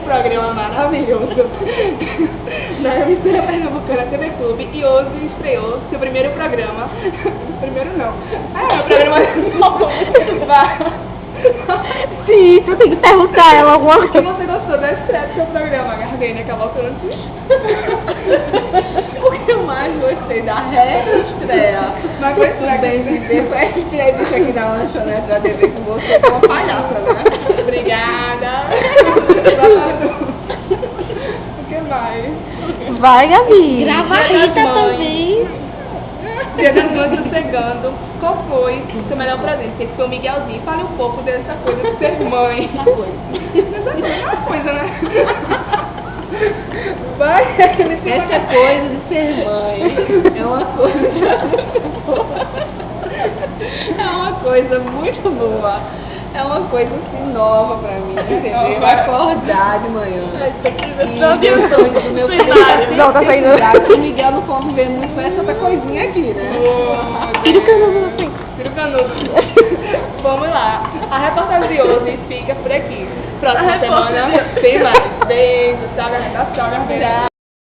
programa maravilhoso na emissora pernambucana TV Clube e hoje estreou seu primeiro programa. Primeiro não. O programa novo. Sim, tu tem que perguntar ela alguma O que coisa. você gostou da estreia do seu programa, Gardênia Cavalcante? O que eu mais gostei da reestreia? Mas foi bem dizer, foi a estreia disso aqui da lanchonete da TV com você, com uma palhaça, né? Obrigada. O que mais? Vai, Gabi. Grava a Dia das Rita Mães. também. Dia das Mães tá chegando. Qual foi seu melhor presente? Você que foi o Miguelzinho. Fale um pouco dessa coisa de ser mãe. Essa coisa é uma coisa, né? Vai, Essa coisa de ser mãe é uma coisa. É uma coisa muito boa. É uma coisa assim nova pra mim, entendeu? Vai acordar de manhã. E Meu Deus, Deus, sonho do meu filho. Não, tá saindo. O Miguel não convive muito com essa coisinha aqui, né? Tira o canudo assim. Tira o canudo. Vamos lá. A reportagem de hoje fica por aqui. Próxima semana tem mais. Beijo, tchau, galera. Tchau, galera.